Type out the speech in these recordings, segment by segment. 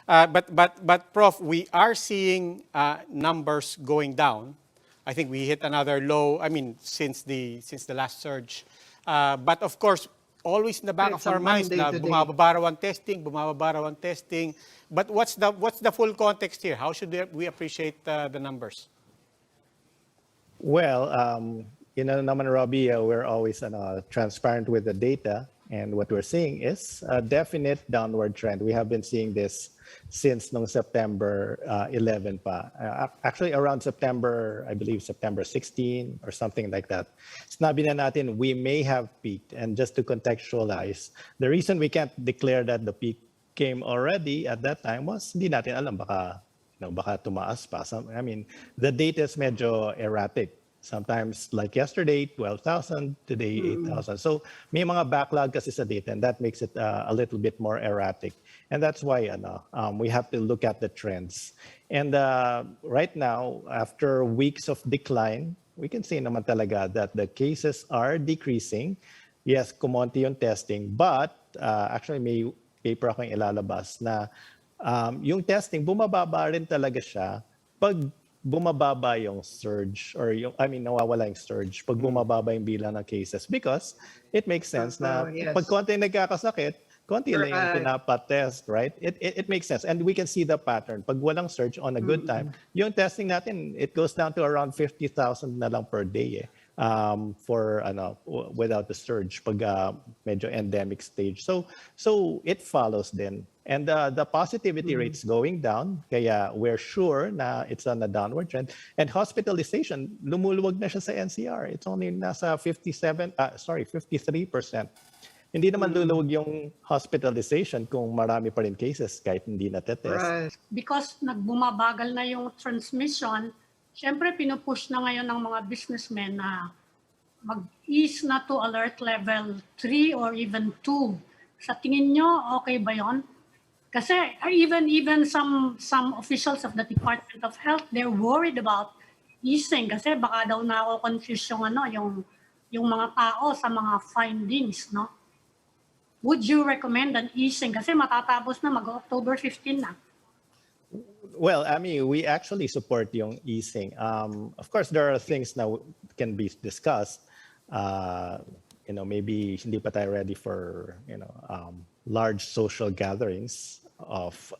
But Prof, we are seeing numbers going down. I think we hit another low. I mean, since the last surge. But of course, always in the back of It's a our minds Monday na today. bumababa raw ang testing, bumababa raw ang testing. But what's the full context here? How should we appreciate the numbers? Well, naman, Robbie, we're always transparent with the data. And what we're seeing is a definite downward trend. We have been seeing this since nung September 11 pa. Actually, around September, I believe September 16 or something like that. Sinabi na natin, we may have peaked. And just to contextualize, the reason we can't declare that the peak came already at that time was hindi natin alam, baka tumaas pa. I mean, the data is medyo erratic. Sometimes, like yesterday, 12,000, today, 8,000. So may mga backlog kasi sa data, and that makes it a little bit more erratic. And that's why we have to look at the trends. And right now, after weeks of decline, we can say naman talaga that the cases are decreasing. Yes, kumonti yung testing, but actually may paper akong ilalabas na yung testing, bumababa rin talaga siya pag bumababa yung surge or nawawala yung surge pag bumababa yung bilang ng cases because it makes sense na Yes. pag konti nagkakasakit, konti lang yung pinapatest, right? It makes sense. And we can see the pattern. Pag walang surge on a good time, yung testing natin, it goes down to around 50,000 na lang per day for without the surge pag medyo endemic stage. So it follows then. And the positivity rate's going down, kaya we're sure na it's on a downward trend. And hospitalization, lumuluwag na siya sa NCR. It's only nasa 53%. Hindi naman luluwag yung hospitalization kung marami pa rin cases kahit hindi natetest. Right. Because nagbumabagal na yung transmission, syempre pinupush na ngayon ng mga businessmen na mag-ease na to alert level 3 or even 2. Sa tingin nyo, okay ba yon? Kasi even some officials of the Department of Health, they're worried about easing kasi baka daw na-confuse yung mga tao sa mga findings, no? Would you recommend an easing? Kasi matatapos na mag-October 15 na. Well, I mean, we actually support yung easing. Of course, there are things now can be discussed. Maybe hindi pa tayo ready for, large social gatherings of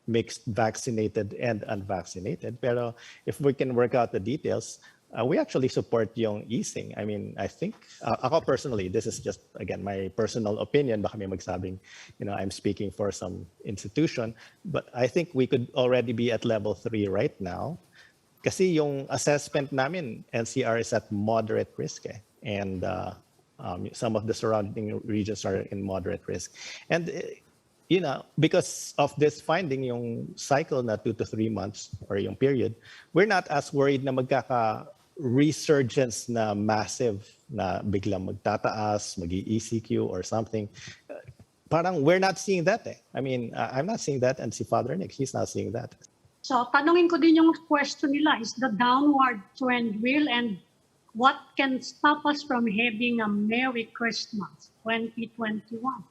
mixed vaccinated and unvaccinated. Pero if we can work out the details, we actually support yung easing. I mean, I think, ako personally, this is just, again, my personal opinion. Baka may magsabing, I'm speaking for some institution. But I think we could already be at level 3 right now. Kasi yung assessment namin, NCR is at moderate risk. And some of the surrounding regions are in moderate risk. And because of this finding, yung cycle na 2 to 3 months or yung period, we're not as worried na magkaka-resurgence na massive na biglang magtataas, mag-ECQ or something. Parang we're not seeing that. I mean, I'm not seeing that and si Father Nick, he's not seeing that. So, tanungin ko din yung question nila, is the downward trend real and what can stop us from having a Merry Christmas 2021?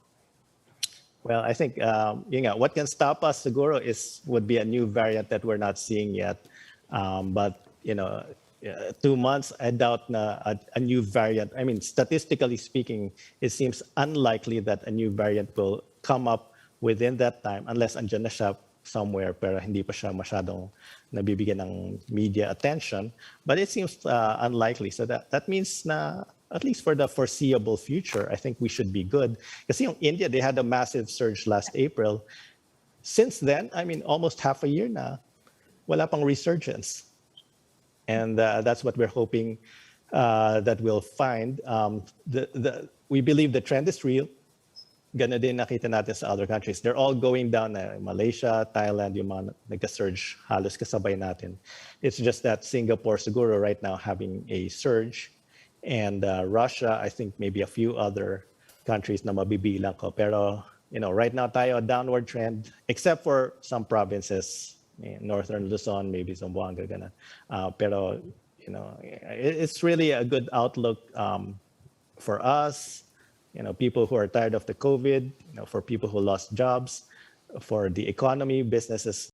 Well, I think what can stop us siguro would be a new variant that we're not seeing yet. But 2 months, I doubt na a new variant. I mean, statistically speaking, it seems unlikely that a new variant will come up within that time unless andyan na siya somewhere pero hindi pa siya masyadong nabibigyan ng media attention. But it seems unlikely. So that means na at least for the foreseeable future, I think we should be good. Kasi yung India, they had a massive surge last April. Since then, I mean, almost half a year na, wala pang resurgence. And that's what we're hoping that we'll find. We believe the trend is real. Gana din nakita natin sa other countries. They're all going down. Malaysia, Thailand, yung mga nagka-surge, halos kasabay natin. It's just that Singapore siguro right now having a surge. And Russia, I think maybe a few other countries na mabibilang ko. Pero, right now tayo, downward trend, except for some provinces, Northern Luzon, maybe Zamboanga, ganun. Pero, it's really a good outlook for us, people who are tired of the COVID, for people who lost jobs. for the economy, businesses